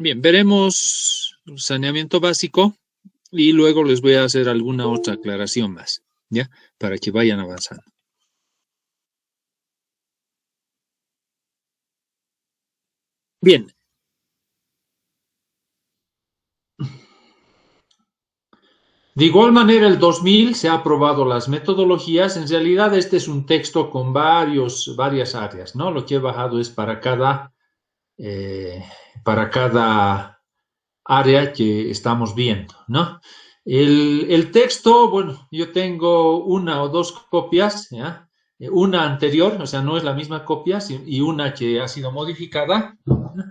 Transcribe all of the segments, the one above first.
Bien, veremos saneamiento básico y luego les voy a hacer alguna otra aclaración más, ¿ya? Para que vayan avanzando. Bien, de igual manera, el 2000 se ha aprobado las metodologías. En realidad, este es un texto con varias áreas, ¿no? Lo que he bajado es para cada área que estamos viendo, ¿no? El texto, bueno, yo tengo una o dos copias, ¿ya? Una anterior, o sea, no es la misma copia, y una que ha sido modificada, ¿no?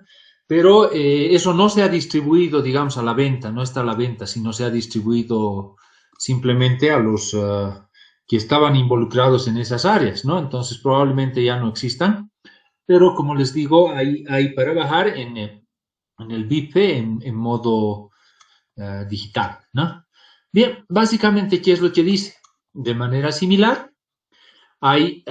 Pero eso no se ha distribuido, digamos, a la venta, no está a la venta, sino se ha distribuido simplemente a los que estaban involucrados en esas áreas, ¿no? Entonces probablemente ya no existan, pero como les digo, hay para bajar en el BIP en modo digital, ¿no? Bien, básicamente, ¿qué es lo que dice? De manera similar, hay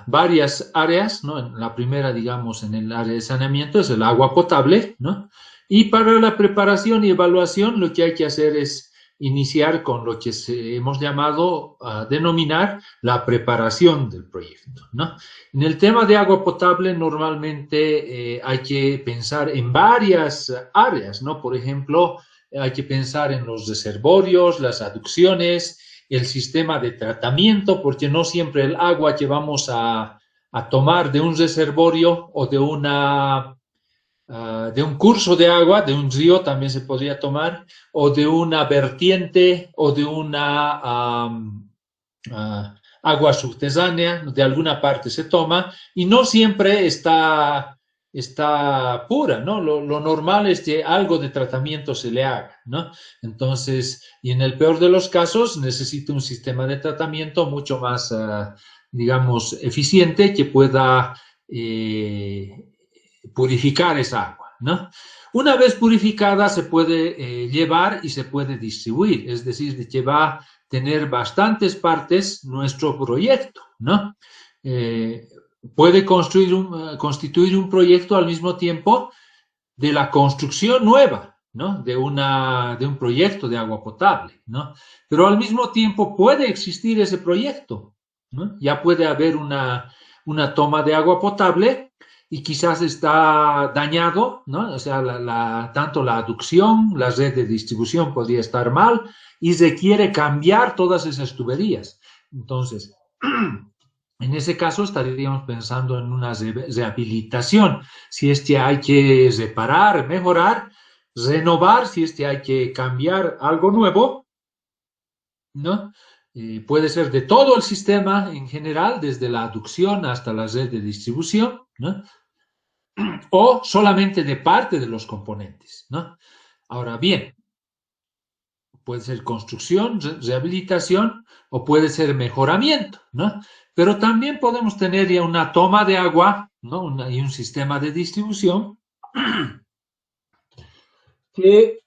varias áreas, ¿no? En la primera, digamos, en el área de saneamiento es el agua potable, ¿no? Y para la preparación y evaluación lo que hay que hacer es iniciar con lo que hemos llamado, denominar la preparación del proyecto, ¿no? En el tema de agua potable normalmente hay que pensar en varias áreas, ¿no? Por ejemplo, hay que pensar en los reservorios, las aducciones, el sistema de tratamiento, porque no siempre el agua que vamos a tomar de un reservorio o de un curso de agua, de un río también se podría tomar, o de una vertiente o de una agua subterránea, de alguna parte se toma, y no siempre está pura, ¿no? Lo normal es que algo de tratamiento se le haga, ¿no? Entonces, y en el peor de los casos, necesita un sistema de tratamiento mucho más, digamos, eficiente que pueda purificar esa agua, ¿no? Una vez purificada se puede llevar y se puede distribuir, es decir, que va a tener bastantes partes nuestro proyecto, ¿no? Eh, puede constituir un proyecto al mismo tiempo de la construcción nueva, ¿no? De un proyecto de agua potable, ¿no? Pero al mismo tiempo puede existir ese proyecto, ¿no? Ya puede haber una toma de agua potable y quizás está dañado, ¿no? O sea, tanto la aducción, la red de distribución podría estar mal y requiere cambiar todas esas tuberías. Entonces, en ese caso estaríamos pensando en una rehabilitación, si es que hay que reparar, mejorar, renovar, si es que hay que cambiar algo nuevo, ¿no? Puede ser de todo el sistema en general, desde la aducción hasta la red de distribución, ¿no? O solamente de parte de los componentes, ¿no? Ahora bien, puede ser construcción, rehabilitación o puede ser mejoramiento, ¿no? Pero también podemos tener ya una toma de agua, ¿no? Y un sistema de distribución que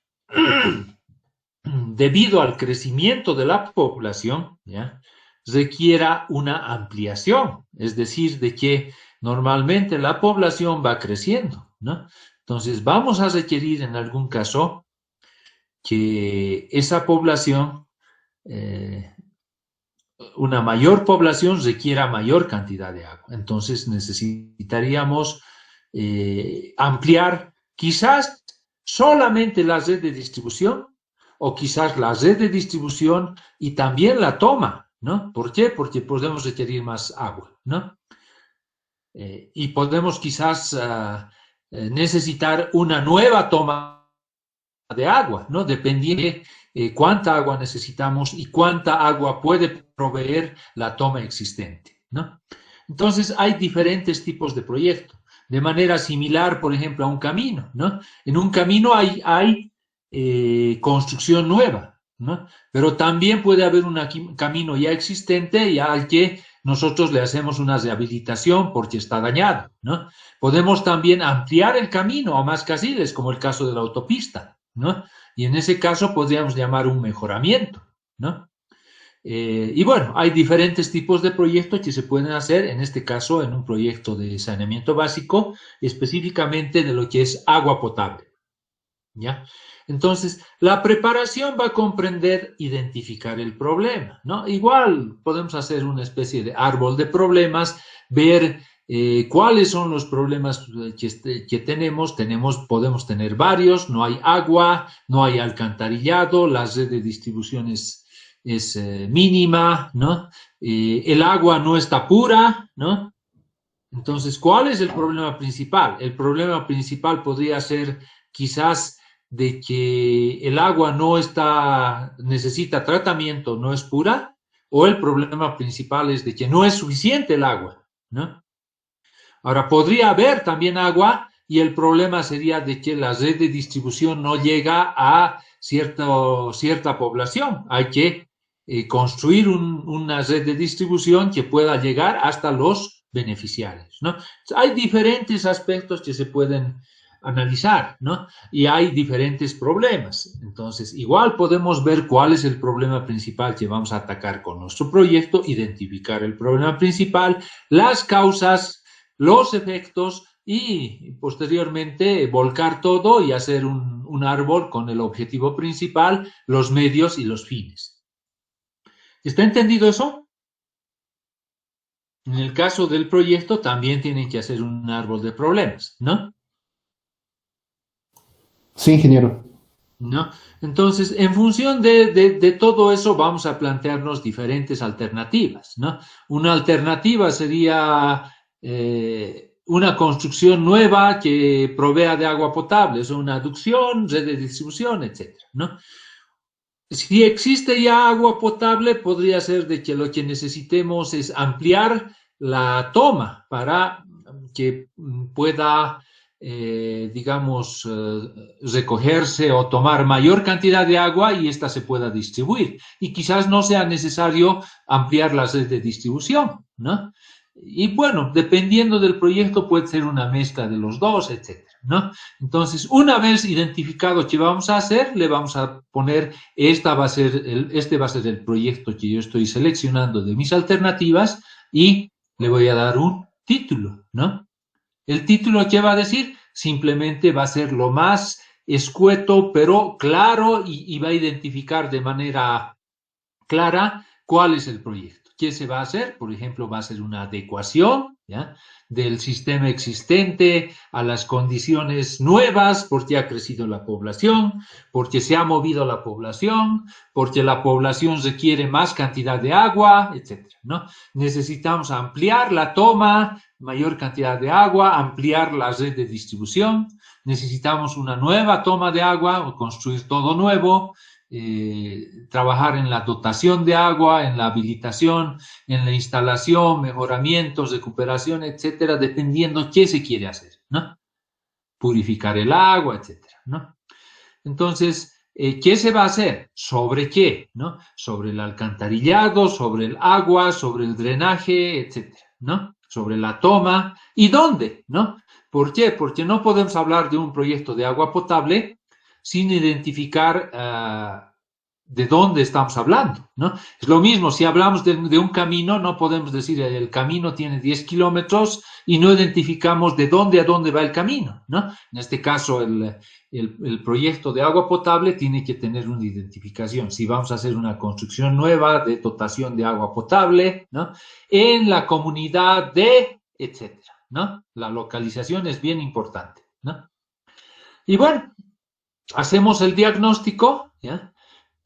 debido al crecimiento de la población, ¿ya? Requiera una ampliación, es decir, de que normalmente la población va creciendo, ¿no? Entonces vamos a requerir en algún caso que esa población, eh, una mayor población requiera mayor cantidad de agua. Entonces necesitaríamos ampliar quizás solamente la red de distribución o quizás la red de distribución y también la toma, ¿no? ¿Por qué? Porque podemos requerir más agua, ¿no? Y podemos quizás necesitar una nueva toma de agua, ¿no? Dependiendo de cuánta agua necesitamos y cuánta agua puede proveer la toma existente, ¿no? Entonces hay diferentes tipos de proyectos. De manera similar, por ejemplo, a un camino, ¿no? En un camino hay construcción nueva, ¿no? Pero también puede haber un camino ya existente y al que nosotros le hacemos una rehabilitación porque está dañado, ¿no? Podemos también ampliar el camino a más carriles, como el caso de la autopista, ¿no? Y en ese caso podríamos llamar un mejoramiento, ¿no? Y bueno, hay diferentes tipos de proyectos que se pueden hacer, en este caso en un proyecto de saneamiento básico, específicamente de lo que es agua potable. ¿ya? Entonces, la preparación va a comprender identificar el problema, ¿no? Igual podemos hacer una especie de árbol de problemas, ver cuáles son los problemas que tenemos. Podemos tener varios, no hay agua, no hay alcantarillado, la red de distribución es mínima, ¿no? El agua no está pura, ¿no? Entonces, ¿cuál es el problema principal? El problema principal podría ser quizás de que el agua necesita tratamiento, no es pura, o el problema principal es de que no es suficiente el agua, ¿no? Ahora, podría haber también agua y el problema sería de que la red de distribución no llega a cierta población. Hay que construir una red de distribución que pueda llegar hasta los beneficiarios, ¿no? Hay diferentes aspectos que se pueden analizar, ¿no? Y hay diferentes problemas. Entonces, igual podemos ver cuál es el problema principal que vamos a atacar con nuestro proyecto, identificar el problema principal, las causas, los efectos y posteriormente volcar todo y hacer un árbol con el objetivo principal, los medios y los fines. ¿Está entendido eso? En el caso del proyecto también tienen que hacer un árbol de problemas, ¿no? Sí, ingeniero. ¿No? Entonces, en función de todo eso, vamos a plantearnos diferentes alternativas, ¿no? Una alternativa sería una construcción nueva que provea de agua potable, es una aducción, red de distribución, etcétera, ¿no? Si existe ya agua potable, podría ser de que lo que necesitemos es ampliar la toma para que pueda, digamos, recogerse o tomar mayor cantidad de agua y ésta se pueda distribuir. Y quizás no sea necesario ampliar la red de distribución, ¿no? Y bueno, dependiendo del proyecto puede ser una mezcla de los dos, etcétera, ¿no? Entonces, una vez identificado qué vamos a hacer, le vamos a poner este va a ser el proyecto que yo estoy seleccionando de mis alternativas y le voy a dar un título, ¿no? El título, ¿qué va a decir? Simplemente va a ser lo más escueto, pero claro y va a identificar de manera clara cuál es el proyecto. ¿Qué se va a hacer? Por ejemplo, va a ser una adecuación, ¿ya?, del sistema existente a las condiciones nuevas, porque ha crecido la población, porque se ha movido la población, porque la población requiere más cantidad de agua, etcétera, ¿no? Necesitamos ampliar la toma, mayor cantidad de agua, ampliar la red de distribución, necesitamos una nueva toma de agua o construir todo nuevo, trabajar en la dotación de agua, en la habilitación, en la instalación, mejoramientos, recuperación, etcétera, dependiendo qué se quiere hacer, ¿no? Purificar el agua, etcétera, ¿no? Entonces, ¿qué se va a hacer? ¿Sobre qué? ¿No? Sobre el alcantarillado, sobre el agua, sobre el drenaje, etcétera, ¿no? Sobre la toma. ¿Y dónde? ¿No? ¿Por qué? Porque no podemos hablar de un proyecto de agua potable sin identificar de dónde estamos hablando, ¿no? Es lo mismo, si hablamos de un camino, no podemos decir el camino tiene 10 kilómetros y no identificamos de dónde a dónde va el camino, ¿no? En este caso, el proyecto de agua potable tiene que tener una identificación. Si vamos a hacer una construcción nueva de dotación de agua potable, ¿no?, en la comunidad de, etcétera, ¿no? La localización es bien importante, ¿no? Y bueno, hacemos el diagnóstico, ¿ya?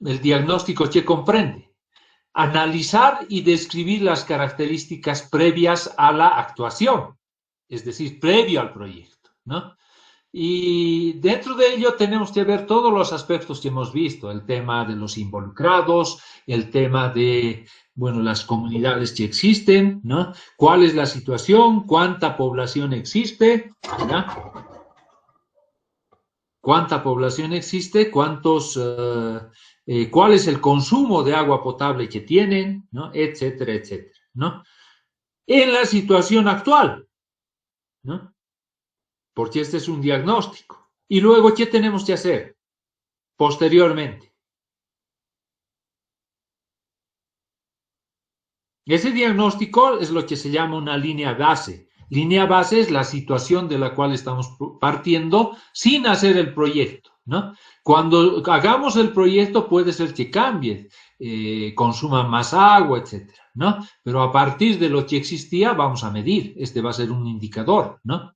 El diagnóstico que comprende analizar y describir las características previas a la actuación, es decir, previo al proyecto, ¿no? Y dentro de ello tenemos que ver todos los aspectos que hemos visto, el tema de los involucrados, el tema de, bueno, las comunidades que existen, ¿no? ¿Cuál es la situación? ¿Cuánta población existe? ¿Ya? ¿Cuánta población existe? ¿Cuál es el consumo de agua potable que tienen? ¿No? Etcétera, etcétera, ¿no? En la situación actual, ¿no? Porque este es un diagnóstico. Y luego, ¿qué tenemos que hacer posteriormente? Ese diagnóstico es lo que se llama una línea base. Línea base es la situación de la cual estamos partiendo sin hacer el proyecto, ¿no? Cuando hagamos el proyecto puede ser que cambie, consuma más agua, etcétera, ¿no? Pero a partir de lo que existía vamos a medir. Este va a ser un indicador, ¿no?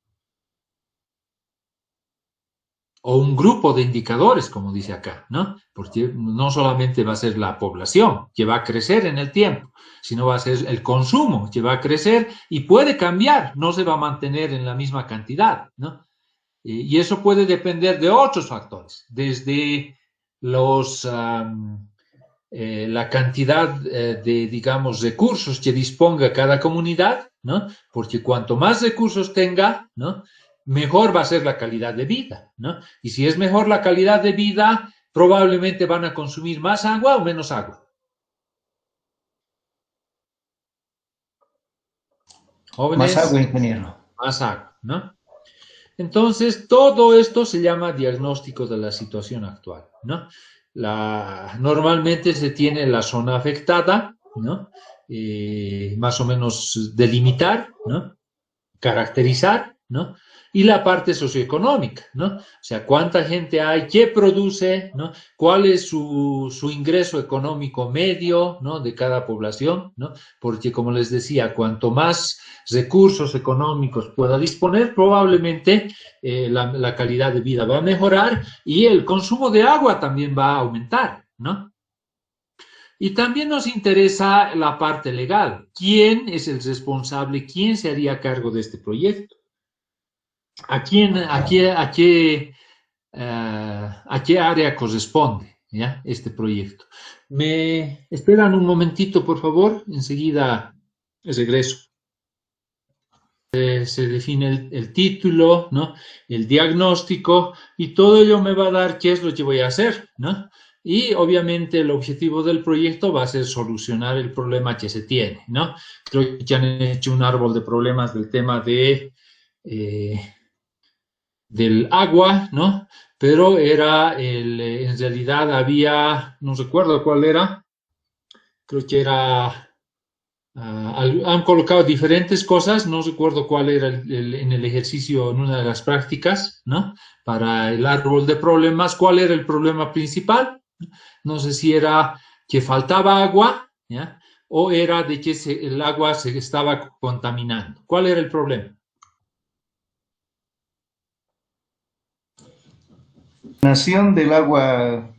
O un grupo de indicadores, como dice acá, ¿no? Porque no solamente va a ser la población, que va a crecer en el tiempo, sino va a ser el consumo, que va a crecer y puede cambiar, no se va a mantener en la misma cantidad, ¿no? Y eso puede depender de otros factores, desde la cantidad de, digamos, recursos que disponga cada comunidad, ¿no? Porque cuanto más recursos tenga, ¿no? Mejor va a ser la calidad de vida, ¿no? Y si es mejor la calidad de vida, probablemente van a consumir más agua o menos agua. Jóvenes, más agua, ingeniero. más agua, ¿no? Entonces, todo esto se llama diagnóstico de la situación actual, ¿no? Normalmente se tiene la zona afectada, ¿no? Más o menos delimitar, ¿no? Caracterizar, ¿no? Y la parte socioeconómica, ¿no? O sea, cuánta gente hay, qué produce, ¿no? Cuál es su ingreso económico medio, ¿no? De cada población, ¿no? Porque, como les decía, cuanto más recursos económicos pueda disponer, probablemente la calidad de vida va a mejorar y el consumo de agua también va a aumentar, ¿no? Y también nos interesa la parte legal. ¿Quién es el responsable? ¿Quién se haría cargo de este proyecto? ¿A qué área corresponde, ¿ya? Este proyecto? ¿Me esperan un momentito, por favor? Enseguida regreso. Se define el título, ¿no? El diagnóstico y todo ello me va a dar qué es lo que voy a hacer, ¿no? Y obviamente el objetivo del proyecto va a ser solucionar el problema que se tiene, ¿no? Creo que han hecho un árbol de problemas del tema del agua, ¿no? Pero en realidad había, no recuerdo cuál era, creo que era han colocado diferentes cosas, no recuerdo cuál era en el ejercicio, en una de las prácticas, ¿no? Para el árbol de problemas, ¿cuál era el problema principal? No sé si era que faltaba agua, ¿ya? O era de que el agua se estaba contaminando. ¿Cuál era el problema? Nación del agua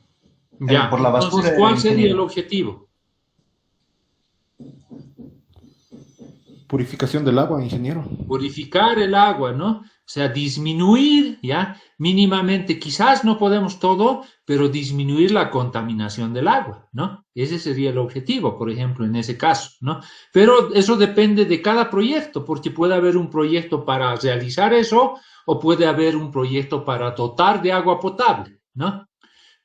Ya, por la entonces, basura, ¿cuál sería el ingeniero. objetivo? Purificación del agua, ingeniero. Purificar el agua, ¿no? O sea, disminuir, ¿ya? Mínimamente, quizás no podemos todo, pero disminuir la contaminación del agua, ¿no? Ese sería el objetivo, por ejemplo, en ese caso, ¿no? Pero eso depende de cada proyecto, porque puede haber un proyecto para realizar eso o puede haber un proyecto para dotar de agua potable, ¿no?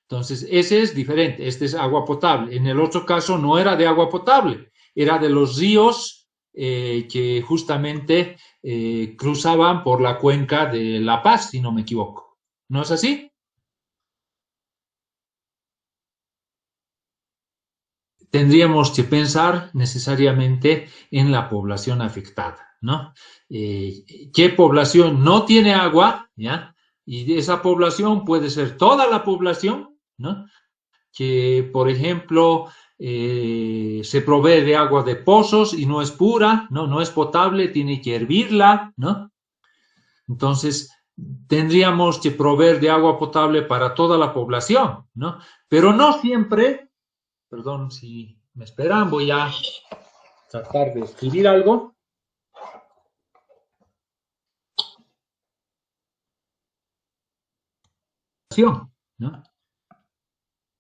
Entonces, ese es diferente, este es agua potable. En el otro caso no era de agua potable, era de los ríos que justamente cruzaban por la cuenca de La Paz, si no me equivoco. ¿No es así? Tendríamos que pensar necesariamente en la población afectada, ¿no? ¿Qué población no tiene agua? ¿Ya? Y esa población puede ser toda la población, ¿no? Que, por ejemplo, se provee de agua de pozos y no es pura, ¿no? No es potable, tiene que hervirla, ¿no? Entonces, tendríamos que proveer de agua potable para toda la población, ¿no? Pero no siempre, perdón si me esperan, voy a tratar de escribir algo. ¿No?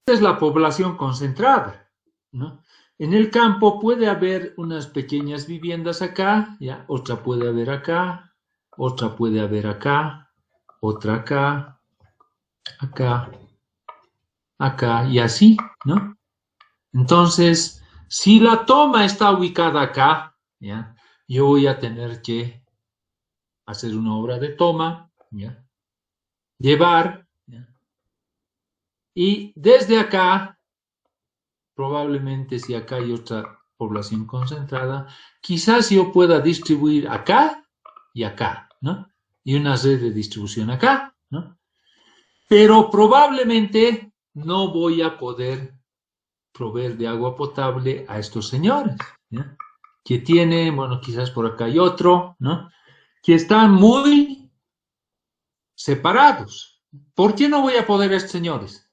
Es la población concentrada, ¿no? En el campo puede haber unas pequeñas viviendas acá, ¿ya? Otra puede haber acá, otra puede haber acá, otra acá, acá, acá y así, ¿no? Entonces, si la toma está ubicada acá, ¿ya? Yo voy a tener que hacer una obra de toma, ¿ya? Llevar, ¿ya? Y desde acá probablemente si acá hay otra población concentrada, quizás yo pueda distribuir acá y acá, ¿no? Y una red de distribución acá, ¿no? Pero probablemente no voy a poder proveer de agua potable a estos señores, ¿ya? Que tienen, bueno, quizás por acá hay otro, ¿no? Que están muy separados. ¿Por qué no voy a poder a estos señores?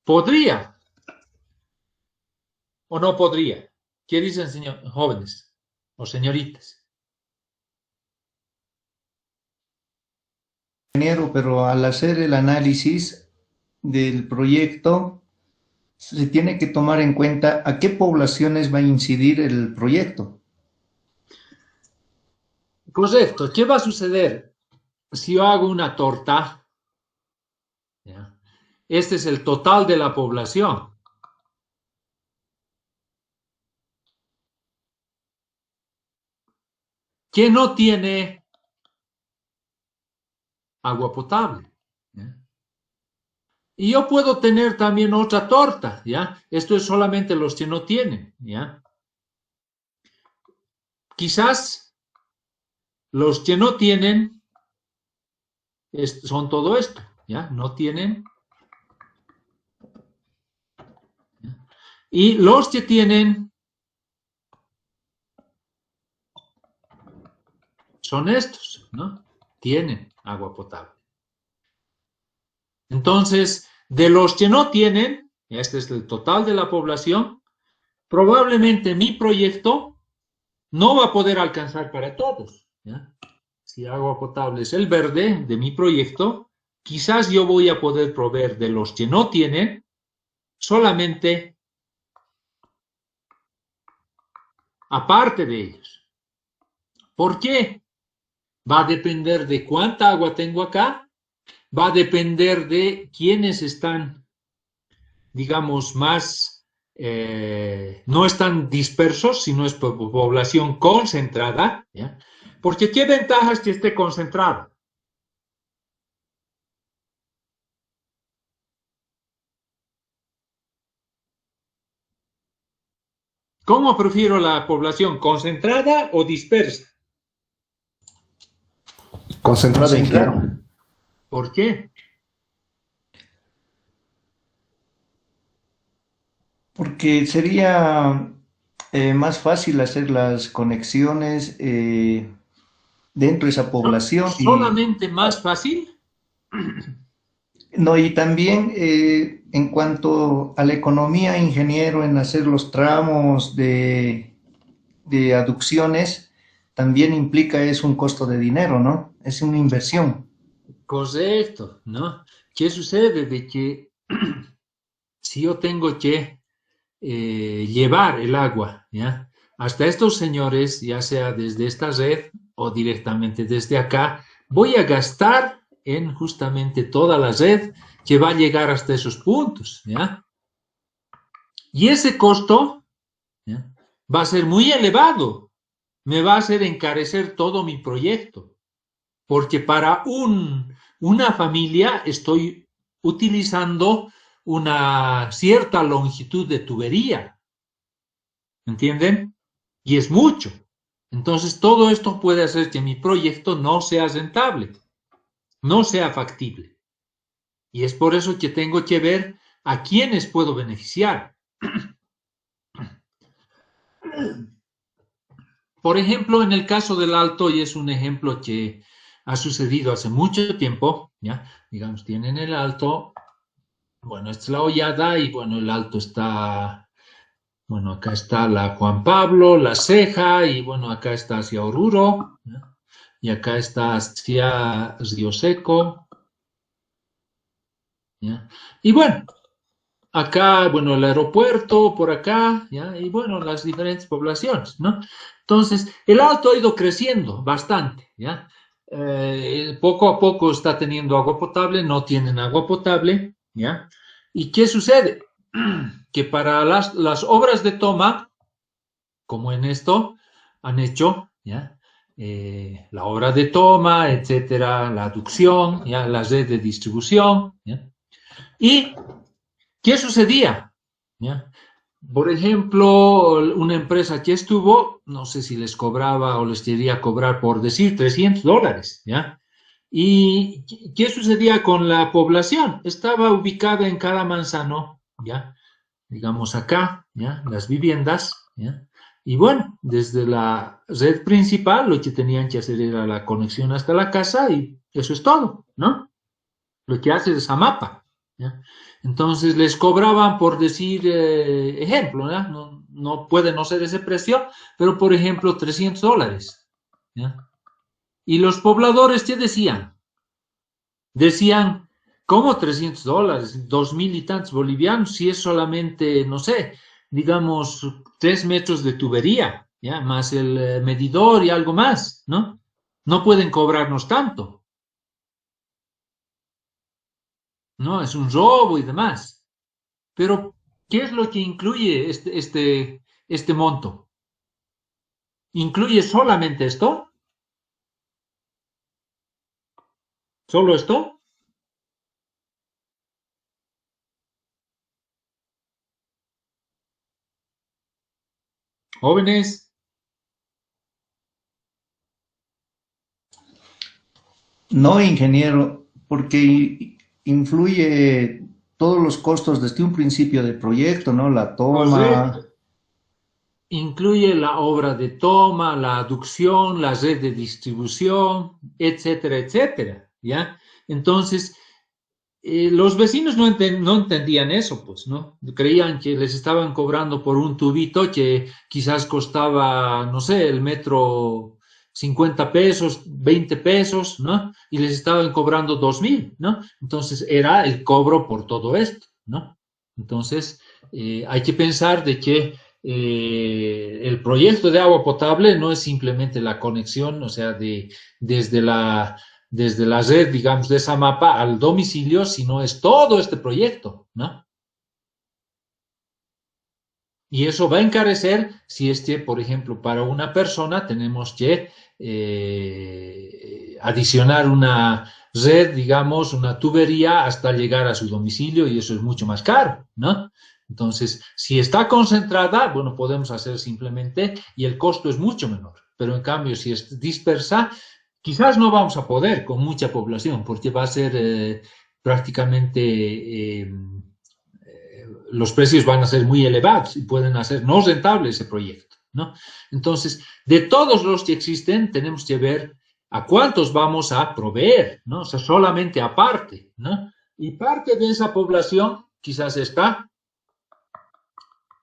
¿Podría o no podría? ¿Qué dicen, jóvenes o señoritas? Ingeniero, pero al hacer el análisis del proyecto, se tiene que tomar en cuenta a qué poblaciones va a incidir el proyecto. Correcto. ¿Qué va a suceder si yo hago una torta? ¿Ya? Este es el total de la población. Que no tiene agua potable, ¿ya? Y yo puedo tener también otra torta, ¿ya? Esto es solamente los que no tienen, ¿ya? Quizás los que no tienen son todo esto, ¿ya? No tienen. ¿Ya? Y los que tienen son estos, ¿no? Tienen agua potable. Entonces, de los que no tienen, este es el total de la población, probablemente mi proyecto no va a poder alcanzar para todos, ¿ya? Si agua potable es el verde de mi proyecto, quizás yo voy a poder proveer de los que no tienen solamente aparte de ellos. ¿Por qué? Va a depender de cuánta agua tengo acá, va a depender de quiénes están, digamos, más, no están dispersos, sino es población concentrada, ¿ya? Porque ¿qué ventaja es que esté concentrado? ¿Cómo prefiero la población, concentrada o dispersa? Concentrada, ingeniero. ¿Por qué? Porque sería más fácil hacer las conexiones dentro de esa población ¿Solamente más fácil? no, y también en cuanto a la economía, ingeniero, en hacer los tramos de aducciones, también implica es un costo de dinero, ¿no? Es una inversión. Correcto, ¿no? ¿Qué sucede? De que si yo tengo que llevar el agua, ¿ya? Hasta estos señores, ya sea desde esta red o directamente desde acá, voy a gastar en justamente toda la red que va a llegar hasta esos puntos, ¿ya? Y ese costo, ¿ya?, va a ser muy elevado, me va a hacer encarecer todo mi proyecto, porque para una familia estoy utilizando una cierta longitud de tubería, ¿entienden? Y es mucho. Entonces, todo esto puede hacer que mi proyecto no sea rentable, no sea factible. Y es por eso que tengo que ver a quiénes puedo beneficiar. Por ejemplo, en el caso del Alto, y es un ejemplo que ha sucedido hace mucho tiempo, ¿ya? Digamos, tienen el Alto, bueno, esta es la Hollada y bueno, el Alto está, bueno, acá está la Juan Pablo, la Ceja y bueno, acá está hacia Oruro, ¿ya? Y acá está hacia Río Seco, ¿ya? Y bueno, acá, bueno, el aeropuerto por acá, ¿ya? Y bueno, las diferentes poblaciones, ¿no? Entonces, el Alto ha ido creciendo bastante, ¿ya? Poco a poco está teniendo agua potable, no tienen agua potable, ¿ya? ¿Y qué sucede? Que para las obras de toma, como en esto, han hecho, ¿ya? La obra de toma, etcétera, la aducción, ¿ya? La red de distribución, ¿ya? ¿Y qué sucedía? ¿Ya? Por ejemplo, una empresa que estuvo, no sé si les cobraba o les quería cobrar por decir $300, ¿ya? ¿Y qué sucedía con la población? Estaba ubicada en cada manzano, ¿ya? Digamos acá, ¿ya? Las viviendas, ¿ya? Y bueno, desde la red principal lo que tenían que hacer era la conexión hasta la casa y eso es todo, ¿no? Lo que hace es mapa, ¿ya? Entonces les cobraban por decir, ejemplo, ¿ya? No, no puede no ser ese precio, pero por ejemplo $300, ¿ya? Y los pobladores, ¿qué decían? Decían, ¿cómo $300? 2.000 y tantos bolivianos, si es solamente, no sé, digamos, 3 metros de tubería, ¿ya? Más el medidor y algo más, ¿no? No pueden cobrarnos tanto, ¿no? Es un robo y demás. Pero, ¿qué es lo que incluye este monto? ¿Incluye solamente esto? ¿Solo esto? Jóvenes, No, ingeniero, porque influye todos los costos desde un principio del proyecto, ¿no? La correcto. toma. Incluye la obra de toma, la aducción, la red de distribución, etcétera, etcétera, ¿ya? Entonces, los vecinos no entendían eso, pues, ¿no? Creían que les estaban cobrando por un tubito que quizás costaba, no sé, el metro 50 pesos, 20 pesos, ¿no? Y les estaban cobrando 2.000, ¿no? Entonces era el cobro por todo esto, ¿no? Entonces hay que pensar de que el proyecto de agua potable no es simplemente la conexión, o sea, desde la desde la red, digamos, de esa mapa al domicilio, sino es todo este proyecto, ¿no? Y eso va a encarecer si es que, por ejemplo, para una persona tenemos que adicionar una red, digamos, una tubería hasta llegar a su domicilio y eso es mucho más caro, ¿no? Entonces, si está concentrada, bueno, podemos hacer simplemente y el costo es mucho menor. Pero en cambio, si es dispersa, quizás no vamos a poder con mucha población porque va a ser prácticamente los precios van a ser muy elevados y pueden hacer no rentable ese proyecto, ¿no? Entonces, de todos los que existen, tenemos que ver a cuántos vamos a proveer, ¿no? O sea, solamente aparte, ¿no? Y parte de esa población quizás va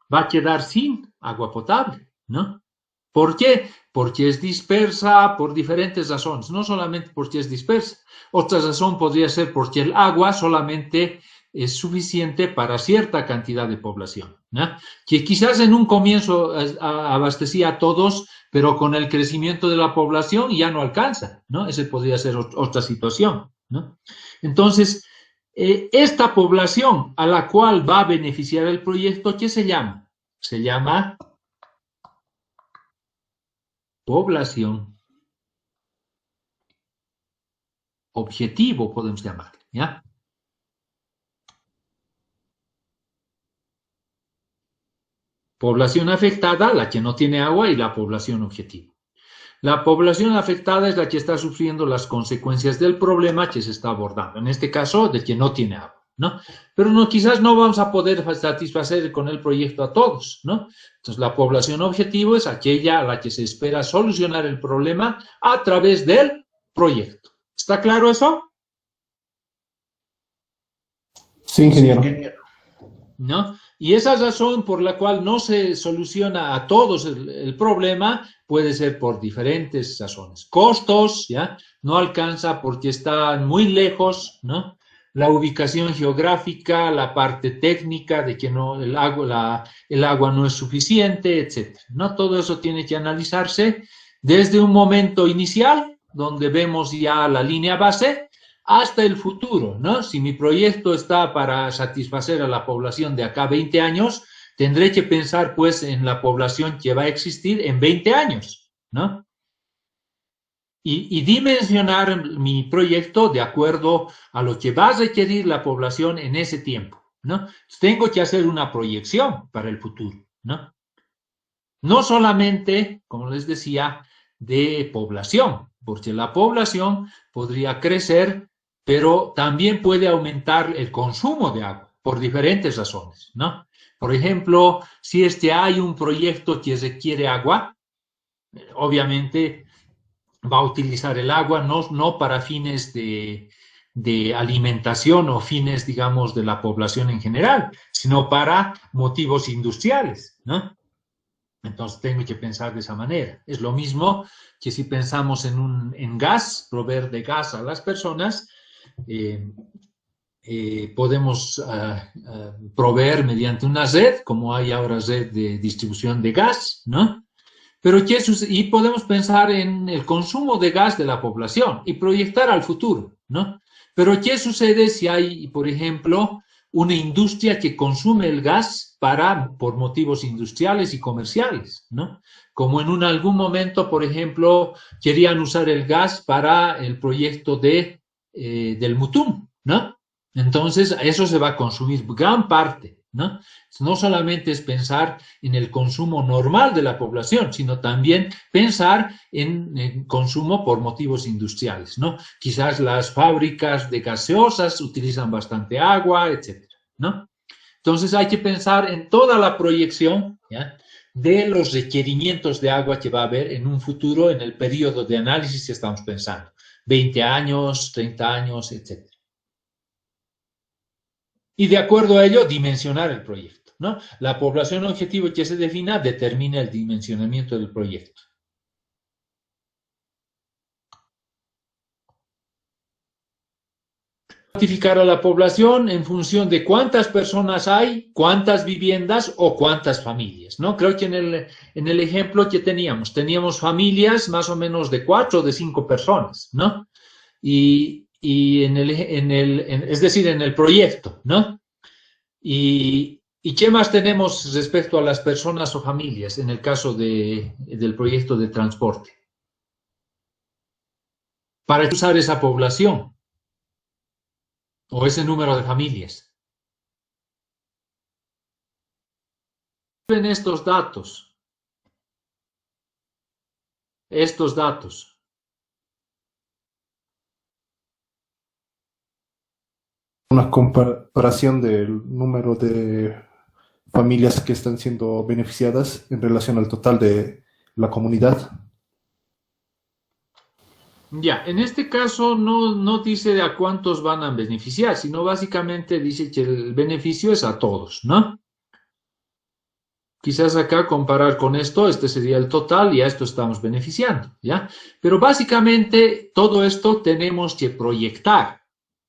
a quedar sin agua potable, ¿no? ¿Por qué? Porque es dispersa por diferentes razones, no solamente porque es dispersa. Otra razón podría ser porque el agua solamente es suficiente para cierta cantidad de población, ¿no? Que quizás en un comienzo abastecía a todos, pero con el crecimiento de la población ya no alcanza, ¿no? Esa podría ser otra situación, ¿no? Entonces, esta población a la cual va a beneficiar el proyecto, ¿qué se llama? Se llama población objetivo, podemos llamar, ¿ya? Población afectada, la que no tiene agua, y la población objetivo. La población afectada es la que está sufriendo las consecuencias del problema que se está abordando, en este caso, de que no tiene agua, ¿no? Pero no, quizás no vamos a poder satisfacer con el proyecto a todos, ¿no? Entonces, la población objetivo es aquella a la que se espera solucionar el problema a través del proyecto. ¿Está claro eso? Sí, Sí, ingeniero. ingeniero. ¿No? Y esa razón por la cual no se soluciona a todos el problema puede ser por diferentes razones. Costos, ¿ya? No alcanza porque están muy lejos, ¿no? La ubicación geográfica, la parte técnica de que no, el agua no es suficiente, etc. ¿No? Todo eso tiene que analizarse desde un momento inicial, donde vemos ya la línea base, hasta el futuro, ¿no? Si mi proyecto está para satisfacer a la población de acá a 20 años, tendré que pensar pues en la población que va a existir en 20 años, ¿no? Y dimensionar mi proyecto de acuerdo a lo que va a requerir la población en ese tiempo, ¿no? Tengo que hacer una proyección para el futuro, ¿no? No solamente, como les decía, de población, porque la población podría crecer, pero también puede aumentar el consumo de agua por diferentes razones, ¿no? Por ejemplo, si hay un proyecto que requiere agua, obviamente va a utilizar el agua no para fines de alimentación o fines, digamos, de la población en general, sino para motivos industriales, ¿no? Entonces tengo que pensar de esa manera. Es lo mismo que si pensamos en gas, proveer de gas a las personas, podemos proveer mediante una red, como hay ahora red de distribución de gas, ¿no? Pero y podemos pensar en el consumo de gas de la población y proyectar al futuro, ¿no? Pero ¿qué sucede si hay, por ejemplo, una industria que consume el gas por motivos industriales y comerciales, ¿no? Como en algún momento, por ejemplo, querían usar el gas para el proyecto del Mutum, ¿no? Entonces, eso se va a consumir gran parte, ¿no? No solamente es pensar en el consumo normal de la población, sino también pensar en consumo por motivos industriales, ¿no? Quizás las fábricas de gaseosas utilizan bastante agua, etcétera, ¿no? Entonces hay que pensar en toda la proyección, ¿ya?, de los requerimientos de agua que va a haber en un futuro, en el periodo de análisis que estamos pensando, 20 años, 30 años, etcétera. Y de acuerdo a ello, dimensionar el proyecto, ¿no? La población objetivo que se defina determina el dimensionamiento del proyecto. Cuantificar a la población en función de cuántas personas hay, cuántas viviendas o cuántas familias, ¿no? Creo que en el ejemplo que teníamos familias más o menos de 4 o de 5 personas, ¿no? Y es decir, en el proyecto, ¿no? ¿Y qué más tenemos respecto a las personas o familias en el caso del proyecto de transporte? Para usar esa población o ese número de familias. Ven estos datos. Una comparación del número de familias que están siendo beneficiadas en relación al total de la comunidad. Ya, en este caso no dice a cuántos van a beneficiar, sino básicamente dice que el beneficio es a todos, ¿no? Quizás acá comparar con esto, este sería el total y a esto estamos beneficiando, ¿ya? Pero básicamente todo esto tenemos que proyectar,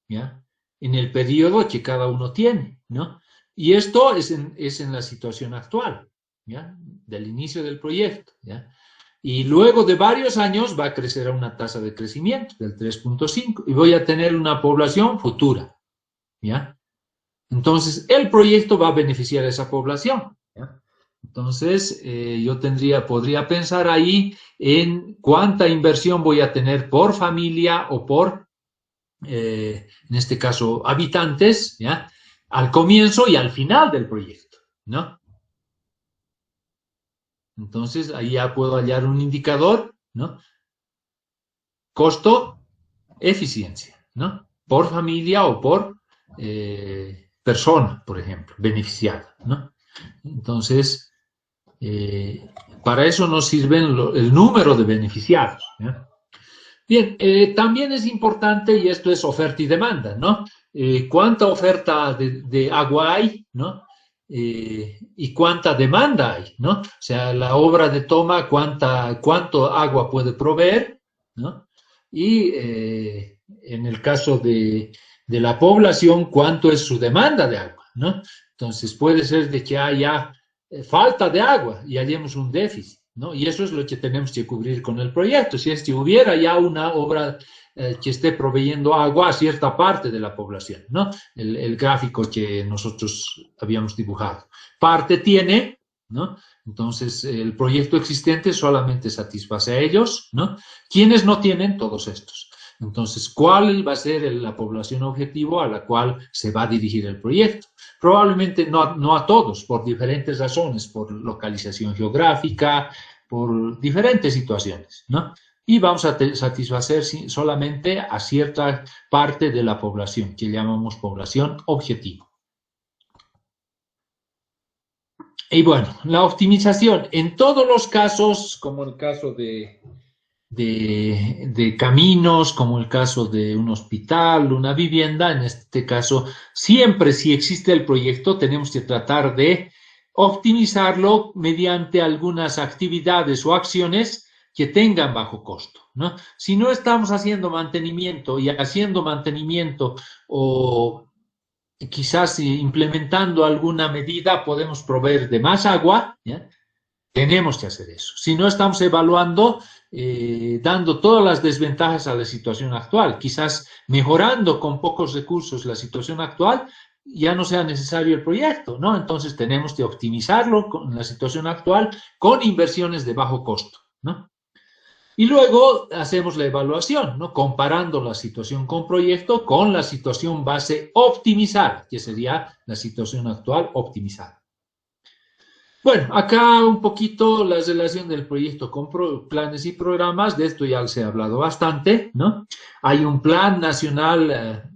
¿ya?, en el periodo que cada uno tiene, ¿no? Y esto es en la situación actual, ¿ya?, del inicio del proyecto, ¿ya? Y luego de varios años va a crecer a una tasa de crecimiento del 3.5 y voy a tener una población futura, ¿ya? Entonces, el proyecto va a beneficiar a esa población, ¿ya? Entonces, yo podría pensar ahí en cuánta inversión voy a tener por familia o por, en este caso, habitantes, ¿ya?, al comienzo y al final del proyecto, ¿no? Entonces, ahí ya puedo hallar un indicador, ¿no? Costo, eficiencia, ¿no? Por familia o por persona, por ejemplo, beneficiada, ¿no? Entonces, para eso nos sirve el número de beneficiados, ¿ya? Bien, también es importante, y esto es oferta y demanda, ¿no? ¿Cuánta oferta de agua hay, ¿no? Y cuánta demanda hay, ¿no? O sea, la obra de toma, cuánto agua puede proveer, ¿no? Y en el caso de la población, cuánto es su demanda de agua, ¿no? Entonces, puede ser de que haya falta de agua y hallemos un déficit, ¿no? Y eso es lo que tenemos que cubrir con el proyecto. Si es que hubiera ya una obra que esté proveyendo agua a cierta parte de la población, ¿no? El gráfico que nosotros habíamos dibujado. Parte tiene, ¿no? Entonces, el proyecto existente solamente satisface a ellos, ¿no? ¿Quiénes no tienen? Todos estos. Entonces, ¿cuál va a ser la población objetivo a la cual se va a dirigir el proyecto? Probablemente no a todos, por diferentes razones, por localización geográfica, por diferentes situaciones, ¿no? Y vamos a satisfacer solamente a cierta parte de la población, que llamamos población objetivo. Y bueno, la optimización, en todos los casos, como el caso de caminos, como el caso de un hospital, una vivienda, en este caso, siempre si existe el proyecto, tenemos que tratar de optimizarlo mediante algunas actividades o acciones que tengan bajo costo, ¿no? Si no estamos haciendo mantenimiento y haciendo mantenimiento o quizás implementando alguna medida podemos proveer de más agua, ¿ya? Tenemos que hacer eso. Si no estamos evaluando, dando todas las desventajas a la situación actual, quizás mejorando con pocos recursos la situación actual, ya no sea necesario el proyecto, ¿no? Entonces tenemos que optimizarlo con la situación actual con inversiones de bajo costo, ¿no? Y luego hacemos la evaluación, ¿no? Comparando la situación con proyecto con la situación base optimizada, que sería la situación actual optimizada. Bueno, acá un poquito la relación del proyecto con planes y programas, de esto ya se ha hablado bastante, ¿no? Hay un plan nacional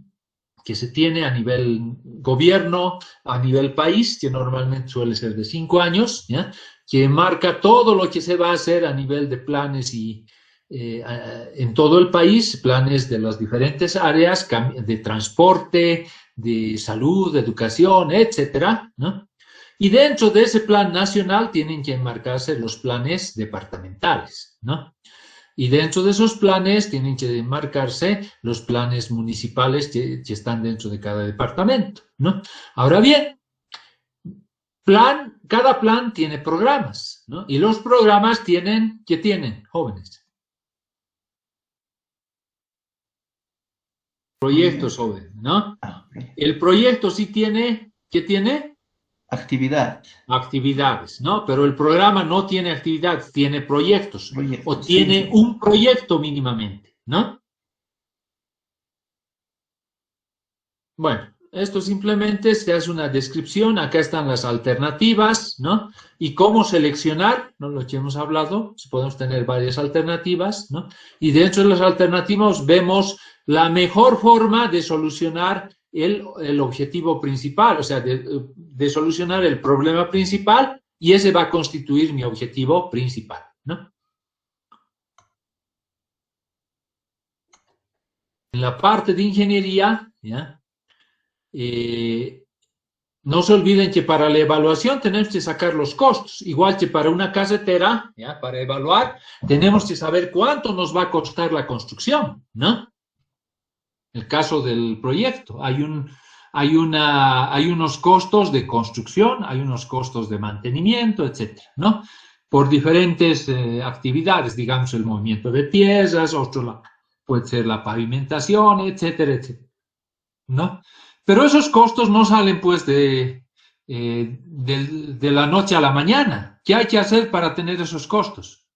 que se tiene a nivel gobierno, a nivel país, que normalmente suele ser de 5 años, ¿ya? Que marca todo lo que se va a hacer a nivel de planes y en todo el país, planes de las diferentes áreas, de transporte, de salud, de educación, etcétera, ¿no? Y dentro de ese plan nacional tienen que enmarcarse los planes departamentales, ¿no? Y dentro de esos planes tienen que enmarcarse los planes municipales que están dentro de cada departamento, ¿no? Ahora bien, cada plan tiene programas, ¿no? Y los programas tienen, ¿qué tienen, jóvenes? Proyectos, jóvenes, ¿no? El proyecto sí tiene, ¿qué tiene? Actividad. Actividades, ¿no? Pero el programa no tiene actividades, tiene proyectos. O Sí, tiene sí. un proyecto mínimamente, ¿no? Bueno, esto simplemente se hace una descripción, acá están las alternativas, ¿no? Y cómo seleccionar, ¿no? Lo que hemos hablado, podemos tener varias alternativas, ¿no? Y dentro de las alternativas vemos la mejor forma de solucionar el objetivo principal, o sea, de solucionar el problema principal, y ese va a constituir mi objetivo principal, ¿no? En la parte de ingeniería, ¿ya? No se olviden que para la evaluación tenemos que sacar los costos, igual que para una carretera, ¿ya? Para evaluar, tenemos que saber cuánto nos va a costar la construcción, ¿no? El caso del proyecto, hay unos costos de construcción, hay unos costos de mantenimiento, etcétera, ¿no? Por diferentes actividades, digamos el movimiento de piezas, puede ser la pavimentación, etcétera, etcétera, ¿no? Pero esos costos no salen pues de la noche a la mañana. ¿Qué hay que hacer para tener esos costos?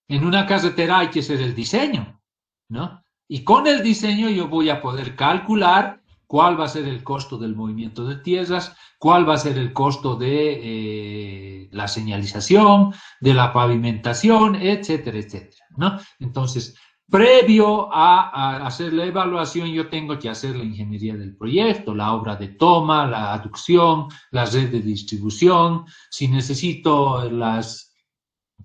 En una carretera hay que hacer el diseño, ¿no? Y con el diseño yo voy a poder calcular cuál va a ser el costo del movimiento de tierras, cuál va a ser el costo de la señalización, de la pavimentación, etcétera, etcétera, ¿no? Entonces, previo a hacer la evaluación, yo tengo que hacer la ingeniería del proyecto, la obra de toma, la aducción, la red de distribución, si necesito las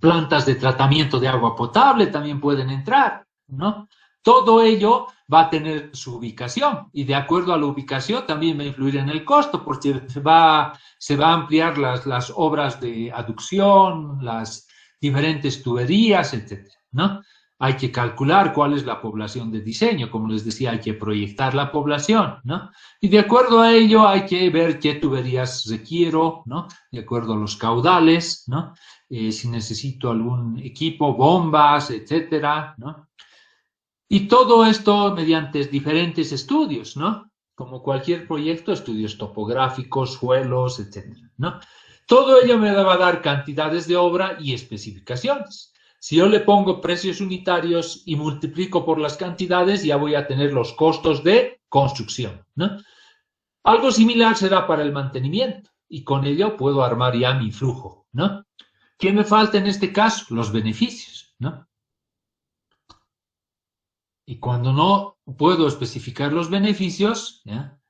plantas de tratamiento de agua potable también pueden entrar, ¿no? Todo ello va a tener su ubicación y de acuerdo a la ubicación también va a influir en el costo porque se va a ampliar las obras de aducción, las diferentes tuberías, etcétera, ¿no? Hay que calcular cuál es la población de diseño, como les decía, hay que proyectar la población, ¿no? Y de acuerdo a ello hay que ver qué tuberías requiero, ¿no? De acuerdo a los caudales, ¿no? Si necesito algún equipo, bombas, etcétera, ¿no? Y todo esto mediante diferentes estudios, ¿no? Como cualquier proyecto, estudios topográficos, suelos, etcétera, ¿no? Todo ello me va a dar cantidades de obra y especificaciones. Si yo le pongo precios unitarios y multiplico por las cantidades, ya voy a tener los costos de construcción, ¿no? Algo similar será para el mantenimiento y con ello puedo armar ya mi flujo, ¿no? ¿Qué me falta en este caso? Los beneficios, ¿no? Y cuando no puedo especificar los beneficios, ¿ya?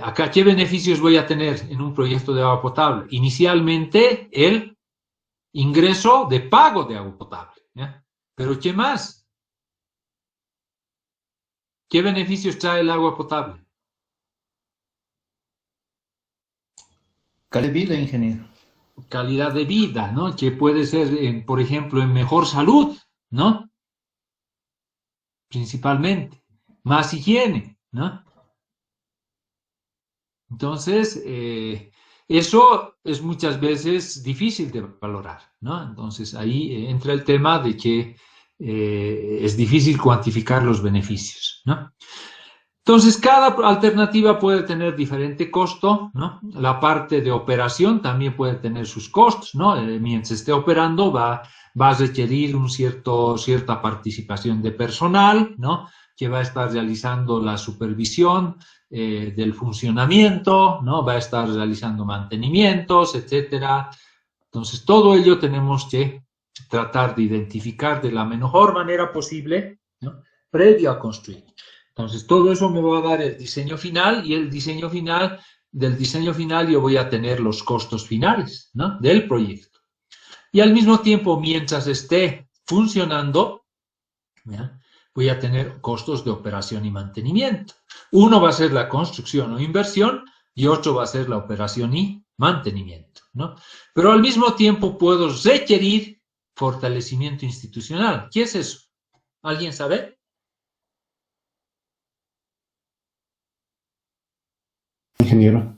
Acá, ¿qué beneficios voy a tener en un proyecto de agua potable? Inicialmente, el ingreso de pago de agua potable, ¿ya? Pero ¿qué más? ¿Qué beneficios trae el agua potable? Calidad de vida, ingeniero. Calidad de vida, ¿no? Que puede ser, por ejemplo, en mejor salud, ¿no? Principalmente. Más higiene, ¿no? Entonces, eso es muchas veces difícil de valorar, ¿no? Entonces, ahí entra el tema de que es difícil cuantificar los beneficios, ¿no? Entonces, cada alternativa puede tener diferente costo, ¿no? La parte de operación también puede tener sus costos, ¿no? Mientras esté operando va a requerir cierta participación de personal, ¿no? Que va a estar realizando la supervisión del funcionamiento, ¿no? Va a estar realizando mantenimientos, etcétera. Entonces, todo ello tenemos que tratar de identificar de la mejor manera posible, ¿no? Previo a construir. Entonces, todo eso me va a dar el diseño final y del diseño final yo voy a tener los costos finales, ¿no? Del proyecto. Y al mismo tiempo, mientras esté funcionando, ¿ya? Voy a tener costos de operación y mantenimiento. Uno va a ser la construcción o inversión y otro va a ser la operación y mantenimiento, ¿no? Pero al mismo tiempo puedo requerir fortalecimiento institucional. ¿Qué es eso? ¿Alguien sabe? Ingeniero.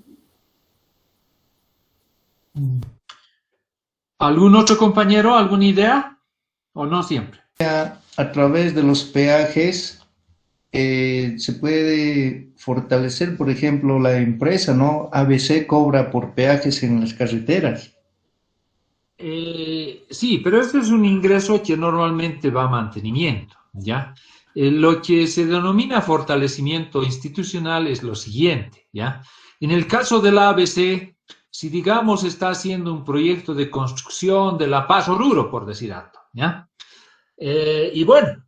¿Algún otro compañero? ¿Alguna idea? ¿O no siempre? A través de los peajes se puede fortalecer, por ejemplo, la empresa, ¿no? ABC cobra por peajes en las carreteras. Sí, pero este es un ingreso que normalmente va a mantenimiento, ¿ya? Lo que se denomina fortalecimiento institucional es lo siguiente, ¿ya? En el caso de la ABC, si digamos está haciendo un proyecto de construcción de La Paz Oruro, por decir algo, ¿ya? Y bueno,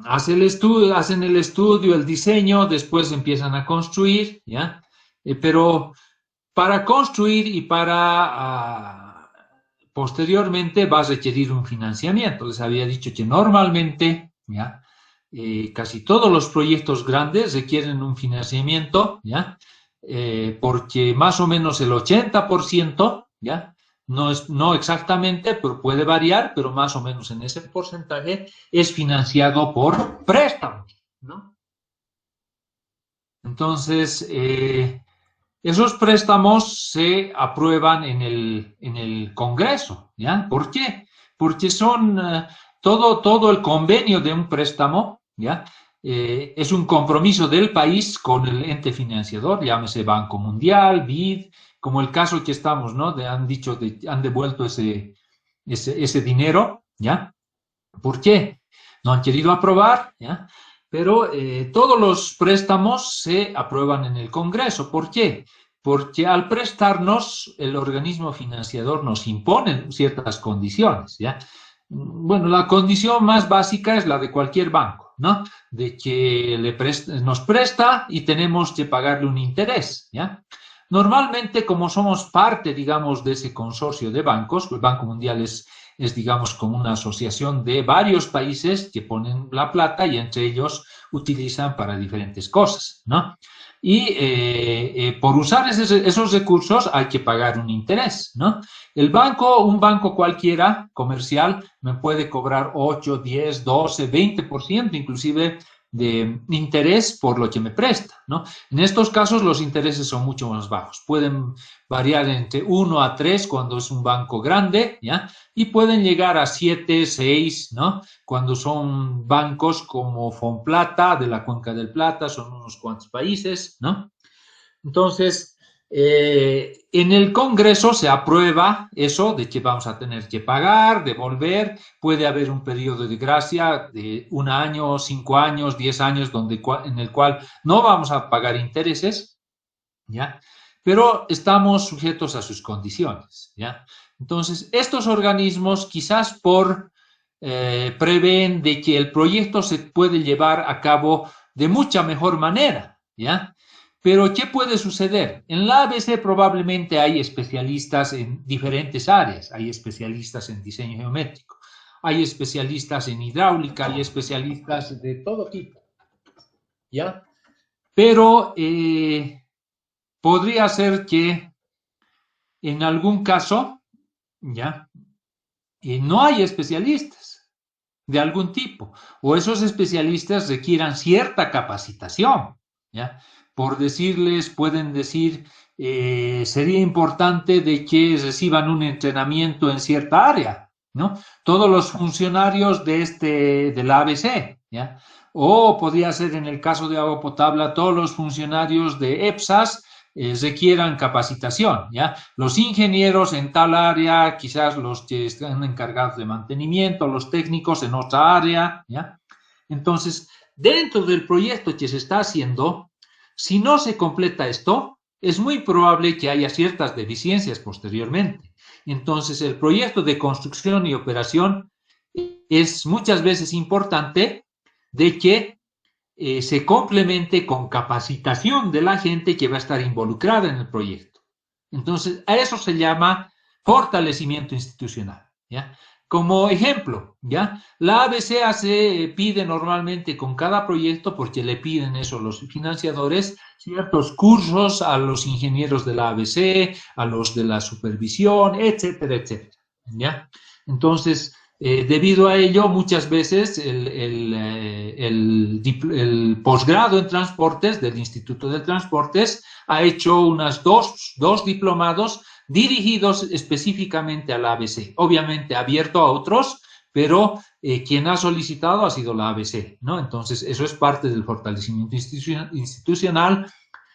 hacen el estudio, el diseño, después empiezan a construir, ¿ya? Pero para construir y para posteriormente va a requerir un financiamiento. Les había dicho que normalmente, ¿ya? Casi todos los proyectos grandes requieren un financiamiento, ¿ya? Porque más o menos el 80%, ¿ya? No exactamente, pero puede variar, pero más o menos en ese porcentaje es financiado por préstamos, ¿no? Entonces, esos préstamos se aprueban en el Congreso, ¿ya? ¿Por qué? Porque son todo el convenio de un préstamo, ¿ya? Es un compromiso del país con el ente financiador, llámese Banco Mundial, BID, como el caso que estamos, ¿no? Han devuelto ese dinero, ¿ya? ¿Por qué? No han querido aprobar, ¿ya? Pero todos los préstamos se aprueban en el Congreso. ¿Por qué? Porque al prestarnos, el organismo financiador nos impone ciertas condiciones, ¿ya? Bueno, la condición más básica es la de cualquier banco, ¿no? De que nos presta y tenemos que pagarle un interés, ¿ya? Normalmente, como somos parte, digamos, de ese consorcio de bancos, el Banco Mundial es digamos, como una asociación de varios países que ponen la plata y entre ellos utilizan para diferentes cosas, ¿no? Y por usar esos recursos hay que pagar un interés, ¿no? Un banco cualquiera comercial me puede cobrar 8, 10, 12, 20%, inclusive de interés por lo que me presta, ¿no? En estos casos los intereses son mucho más bajos, pueden variar entre 1 a 3 cuando es un banco grande, ¿ya? Y pueden llegar a 7, 6, ¿no? Cuando son bancos como Fonplata, de la Cuenca del Plata, son unos cuantos países, ¿no? Entonces, En el Congreso se aprueba eso de que vamos a tener que pagar, devolver, puede haber un periodo de gracia de 1 año, 5 años, 10 años, en el cual no vamos a pagar intereses, ¿ya? Pero estamos sujetos a sus condiciones, ¿ya? Entonces, estos organismos quizás prevén de que el proyecto se puede llevar a cabo de mucha mejor manera, ¿ya? Pero, ¿qué puede suceder? En la ABC probablemente hay especialistas en diferentes áreas. Hay especialistas en diseño geométrico, hay especialistas en hidráulica, hay especialistas de todo tipo, ¿ya? Pero podría ser que en algún caso, ¿ya? No hay especialistas de algún tipo, o esos especialistas requieran cierta capacitación, ¿ya? Por decirles, pueden decir, sería importante de que reciban un entrenamiento en cierta área, ¿no? Todos los funcionarios de la ABC, ¿ya? O podría ser en el caso de agua potable, todos los funcionarios de EPSAS requieran capacitación, ¿ya? Los ingenieros en tal área, quizás los que están encargados de mantenimiento, los técnicos en otra área, ¿ya? Entonces, dentro del proyecto que se está haciendo, si no se completa esto, es muy probable que haya ciertas deficiencias posteriormente. Entonces, el proyecto de construcción y operación es muchas veces importante de que se complemente con capacitación de la gente que va a estar involucrada en el proyecto. Entonces, a eso se llama fortalecimiento institucional, ¿ya? Como ejemplo, ¿ya? La ABC pide normalmente con cada proyecto, porque le piden eso los financiadores, ciertos cursos a los ingenieros de la ABC, a los de la supervisión, etcétera, etcétera, ¿ya? Entonces, debido a ello, muchas veces el posgrado en transportes del Instituto de Transportes ha hecho unas dos diplomados dirigidos específicamente a la ABC, obviamente abierto a otros, pero quien ha solicitado ha sido la ABC, ¿no? Entonces, eso es parte del fortalecimiento institucional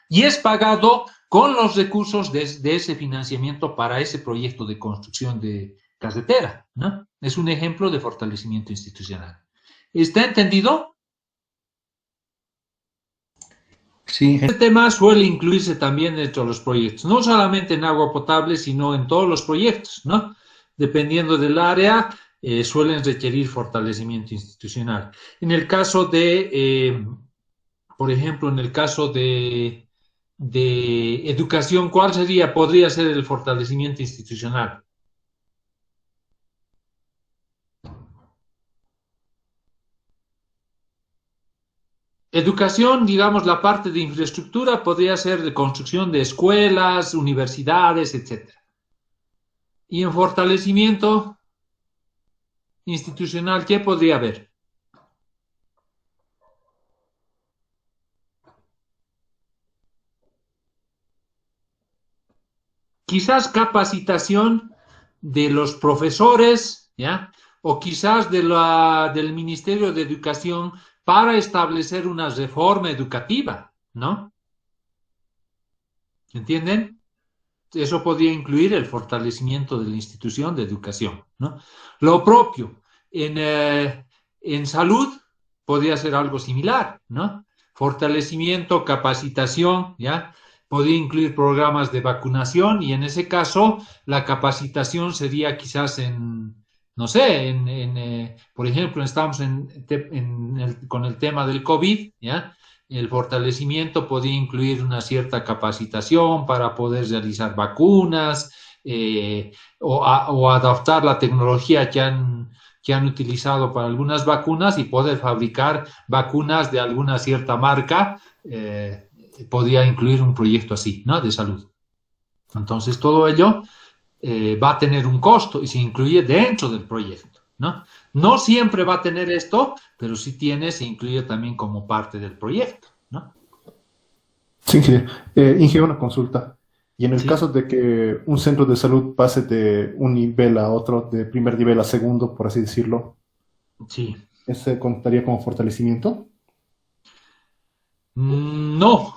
y es pagado con los recursos de ese financiamiento para ese proyecto de construcción de carretera, ¿no? Es un ejemplo de fortalecimiento institucional. ¿Está entendido? Sí. Este tema suele incluirse también dentro de los proyectos, no solamente en agua potable, sino en todos los proyectos, ¿no? Dependiendo del área, suelen requerir fortalecimiento institucional. En el caso por ejemplo, en el caso de educación, ¿cuál podría ser el fortalecimiento institucional? Educación, digamos, la parte de infraestructura podría ser de construcción de escuelas, universidades, etc. Y en fortalecimiento institucional, ¿qué podría haber? Quizás capacitación de los profesores, ¿ya? O quizás del Ministerio de Educación para establecer una reforma educativa, ¿no? ¿Entienden? Eso podría incluir el fortalecimiento de la institución de educación, ¿no? Lo propio en salud podría ser algo similar, ¿no? Fortalecimiento, capacitación, ¿ya? Podría incluir programas de vacunación y en ese caso la capacitación sería quizás no sé, por ejemplo, estamos con el tema del COVID, ¿ya? El fortalecimiento podría incluir una cierta capacitación para poder realizar vacunas o adaptar la tecnología que han utilizado para algunas vacunas y poder fabricar vacunas de alguna cierta marca. Podría incluir un proyecto así, ¿no? De salud. Entonces, todo ello va a tener un costo y se incluye dentro del proyecto, ¿no? No siempre va a tener esto, pero sí se incluye también como parte del proyecto, ¿no? Sí, ingeniero. Ingeniero, una consulta. Y en el Sí. caso de que un centro de salud pase de un nivel a otro, de primer nivel a segundo, por así decirlo, Sí. ¿ese contaría como fortalecimiento? No,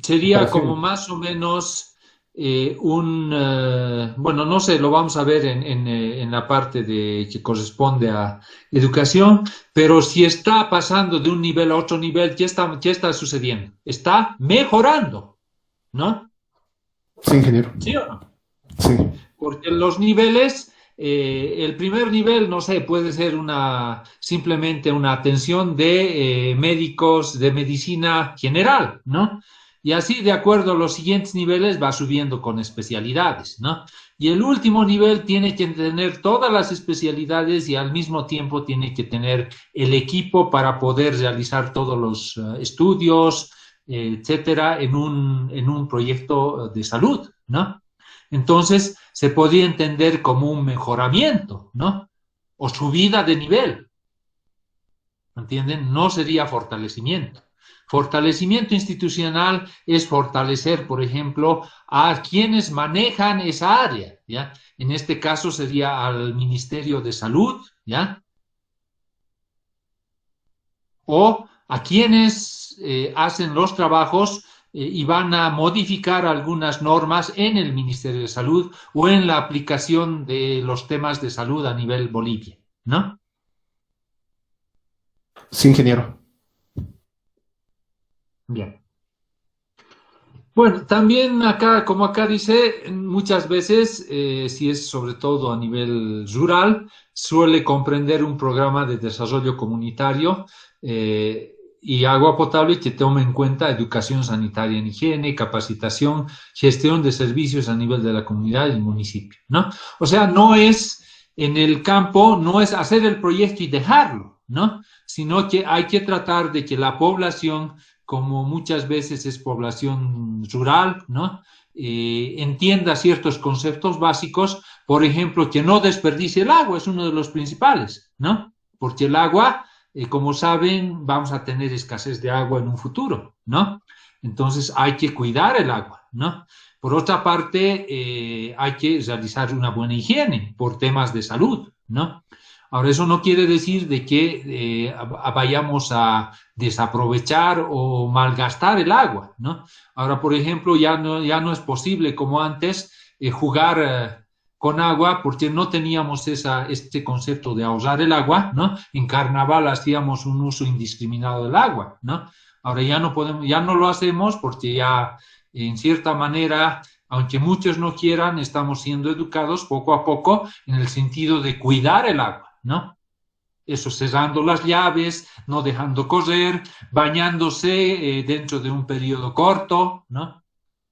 sería como Operación. más o menos bueno, no sé, lo vamos a ver en la parte que corresponde a educación, pero si está pasando de un nivel a otro nivel, qué está sucediendo? Está mejorando, ¿no? Sí, ingeniero. ¿Sí o no? Sí, Porque los niveles, el primer nivel, no sé, puede ser simplemente una atención de médicos de medicina general, ¿no? Y así, de acuerdo a los siguientes niveles, va subiendo con especialidades, ¿no? Y el último nivel tiene que tener todas las especialidades y al mismo tiempo tiene que tener el equipo para poder realizar todos los estudios, etcétera, en un proyecto de salud, ¿no? Entonces, se podría entender como un mejoramiento, ¿no? O subida de nivel, ¿entienden? No sería fortalecimiento. Fortalecimiento institucional es fortalecer, por ejemplo, a quienes manejan esa área, ¿ya? En este caso sería al Ministerio de Salud, ¿ya? O a quienes hacen los trabajos y van a modificar algunas normas en el Ministerio de Salud o en la aplicación de los temas de salud a nivel Bolivia, ¿no? sí, ingeniero. Bien. Bueno, también acá, como acá dice, muchas veces, si es sobre todo a nivel rural, suele comprender un programa de desarrollo comunitario y agua potable que tome en cuenta educación sanitaria en higiene, capacitación, gestión de servicios a nivel de la comunidad y el municipio, ¿no? O sea, no es en el campo, no es hacer el proyecto y dejarlo, ¿no? Sino que hay que tratar de que la población como muchas veces es población rural, ¿no? Entienda ciertos conceptos básicos, por ejemplo, que no desperdicie el agua, es uno de los principales, ¿no? Porque el agua, como saben, vamos a tener escasez de agua en un futuro, ¿no? Entonces hay que cuidar el agua, ¿no? Por otra parte, hay que realizar una buena higiene por temas de salud, ¿no? Ahora, eso no quiere decir de que vayamos a desaprovechar o malgastar el agua, ¿no? Ahora, por ejemplo, ya no es posible como antes jugar con agua porque no teníamos este concepto de ahorrar el agua, ¿no? En carnaval hacíamos un uso indiscriminado del agua, ¿no? Ahora ya no podemos, ya no lo hacemos porque ya en cierta manera, aunque muchos no quieran, estamos siendo educados poco a poco en el sentido de cuidar el agua, ¿no? Eso, cerrando las llaves, no dejando correr, bañándose dentro de un periodo corto, ¿no?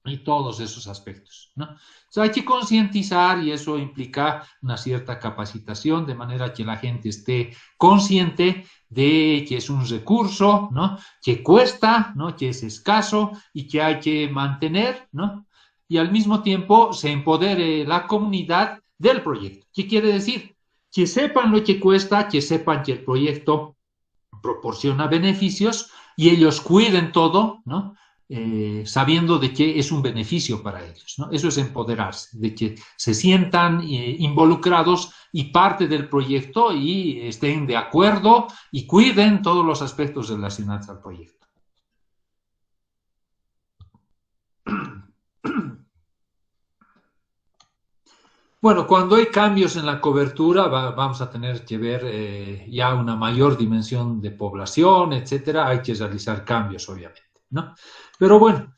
Y todos esos aspectos, ¿no? O sea, hay que concientizar y eso implica una cierta capacitación de manera que la gente esté consciente de que es un recurso, ¿no? Que cuesta, ¿no? Que es escaso y que hay que mantener, ¿no? Y al mismo tiempo se empodere la comunidad del proyecto. ¿Qué quiere decir? Que sepan lo que cuesta, que sepan que el proyecto proporciona beneficios y ellos cuiden todo, ¿no? Sabiendo de que es un beneficio para ellos, ¿no? Eso es empoderarse, de que se sientan involucrados y parte del proyecto y estén de acuerdo y cuiden todos los aspectos relacionados al proyecto. Bueno, cuando hay cambios en la cobertura, vamos a tener que ver ya una mayor dimensión de población, etcétera. Hay que realizar cambios, obviamente, ¿no? Pero bueno,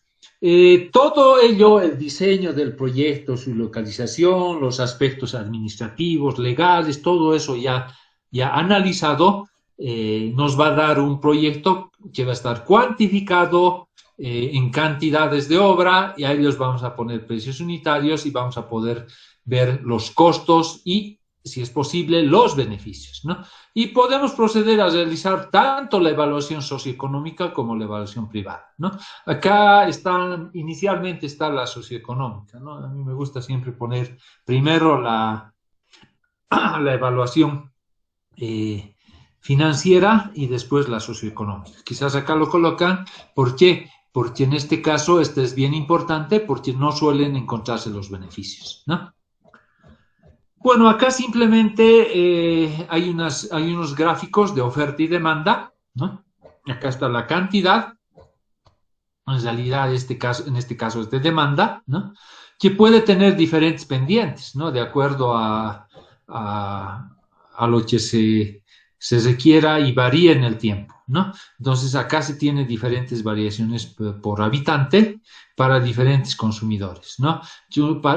todo ello, el diseño del proyecto, su localización, los aspectos administrativos, legales, todo eso ya analizado, nos va a dar un proyecto que va a estar cuantificado en cantidades de obra y a ellos vamos a poner precios unitarios y vamos a poder ver los costos y, si es posible, los beneficios, ¿no? Y podemos proceder a realizar tanto la evaluación socioeconómica como la evaluación privada, ¿no? Acá inicialmente está la socioeconómica, ¿no? A mí me gusta siempre poner primero la evaluación financiera y después la socioeconómica. Quizás acá lo colocan, ¿por qué? Porque en este caso este es bien importante porque no suelen encontrarse los beneficios, ¿no? Bueno, acá simplemente hay unos gráficos de oferta y demanda, ¿no? Acá está la cantidad en realidad en este caso es de demanda, ¿no? Que puede tener diferentes pendientes, ¿no? De acuerdo a lo que se requiera y varía en el tiempo, ¿no? Entonces acá se tiene diferentes variaciones por habitante para diferentes consumidores, ¿no?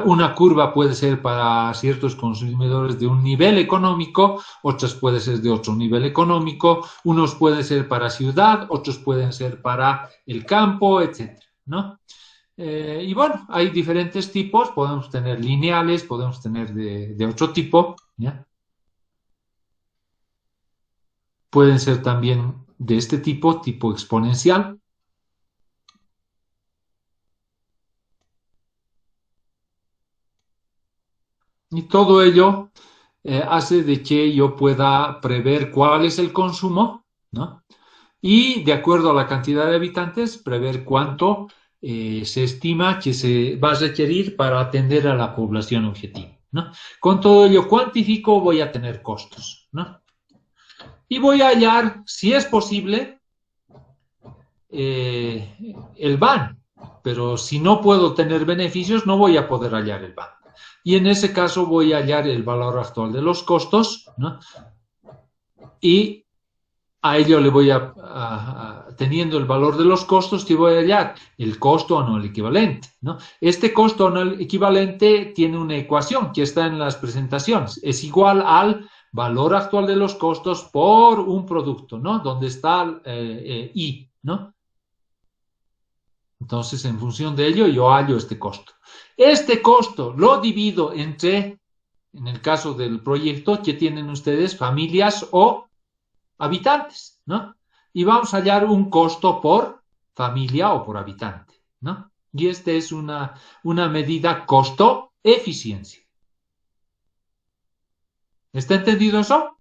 Una curva puede ser para ciertos consumidores de un nivel económico, otras puede ser de otro nivel económico, unos pueden ser para ciudad, otros pueden ser para el campo, etcétera, ¿no? Y bueno, hay diferentes tipos, podemos tener lineales, podemos tener de otro tipo, ¿ya? Pueden ser también de este tipo, tipo exponencial. Y todo ello hace de que yo pueda prever cuál es el consumo, ¿no? Y de acuerdo a la cantidad de habitantes, prever cuánto se estima que se va a requerir para atender a la población objetivo, ¿no? Con todo ello cuantifico, voy a tener costos, ¿no? Y voy a hallar, si es posible, el BAN, pero si no puedo tener beneficios, no voy a poder hallar el BAN. Y en ese caso voy a hallar el valor actual de los costos, ¿no? Y a ello le voy teniendo el valor de los costos, que voy a hallar el costo anual equivalente, ¿no? Este costo anual equivalente tiene una ecuación que está en las presentaciones. Es igual al valor actual de los costos por un producto, ¿no? Donde está I, ¿no? Entonces, en función de ello, yo hallo este costo. Este costo lo divido entre, en el caso del proyecto, que tienen ustedes familias o habitantes, ¿no? Y vamos a hallar un costo por familia o por habitante, ¿no? Y esta es una medida costo-eficiencia. ¿Está entendido eso?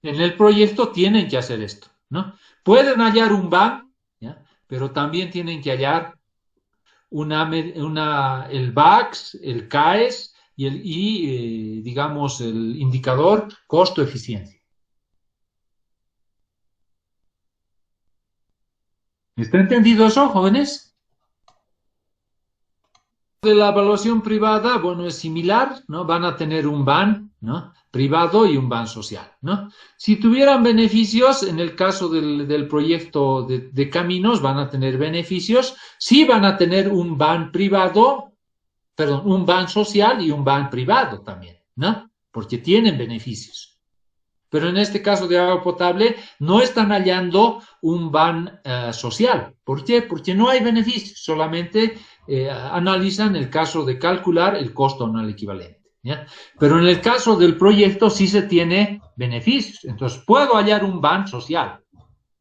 En el proyecto tienen que hacer esto, ¿no? Pueden hallar un BAN, ¿ya? Pero también tienen que hallar el VAX, el CAES digamos, el indicador costo-eficiencia. ¿Está entendido eso, jóvenes? De la evaluación privada, bueno, es similar, ¿no? Van a tener un BAN, ¿no? Privado y un BAN social, ¿no? Si tuvieran beneficios, en el caso del proyecto de caminos, van a tener beneficios, sí van a tener un BAN privado, perdón, un BAN social y un BAN privado también, ¿no? Porque tienen beneficios. Pero en este caso de agua potable no están hallando un BAN social. ¿Por qué? Porque no hay beneficios, solamente analizan el caso de calcular el costo anual equivalente, ¿ya? Pero en el caso del proyecto sí se tiene beneficios. Entonces puedo hallar un BAN social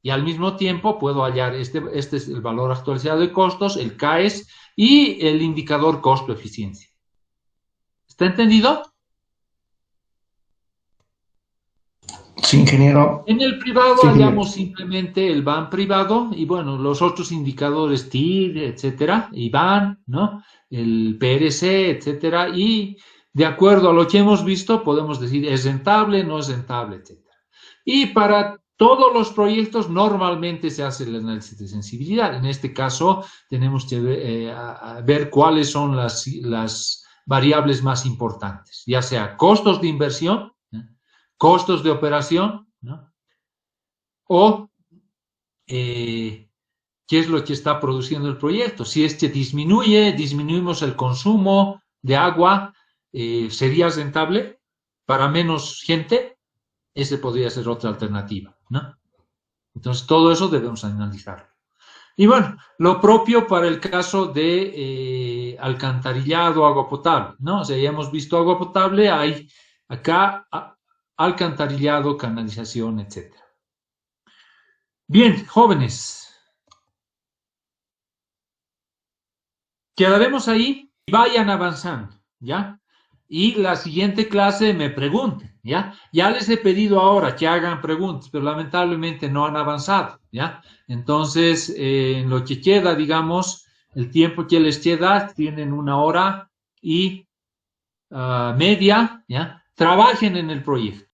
y al mismo tiempo puedo hallar este es el valor actualizado de costos, el CAES y el indicador costo-eficiencia. ¿Está entendido? Sí, ingeniero. En el privado Sí, hallamos simplemente el BAN privado y bueno, los otros indicadores TIR, etcétera, y BAN, ¿no? El PRC, etcétera, y de acuerdo a lo que hemos visto podemos decir es rentable, no es rentable, etcétera. Y para todos los proyectos normalmente se hace el análisis de sensibilidad. En este caso tenemos que ver cuáles son las variables más importantes, ya sea costos de inversión, ¿no? Costos de operación, ¿no? O qué es lo que está produciendo el proyecto. Si es que disminuimos el consumo de agua, ¿sería rentable para menos gente? Esa podría ser otra alternativa, ¿no? Entonces, todo eso debemos analizarlo. Y bueno, lo propio para el caso de alcantarillado, agua potable, ¿no? O sea, ya hemos visto agua potable, hay acá alcantarillado, canalización, etc. Bien, jóvenes, quedaremos ahí y vayan avanzando, ¿ya? Y la siguiente clase me pregunten, ¿ya? Ya les he pedido ahora que hagan preguntas, pero lamentablemente no han avanzado, ¿ya? Entonces, en lo que queda, digamos, el tiempo que les queda, tienen 1 hora y media, ¿ya? Trabajen en el proyecto.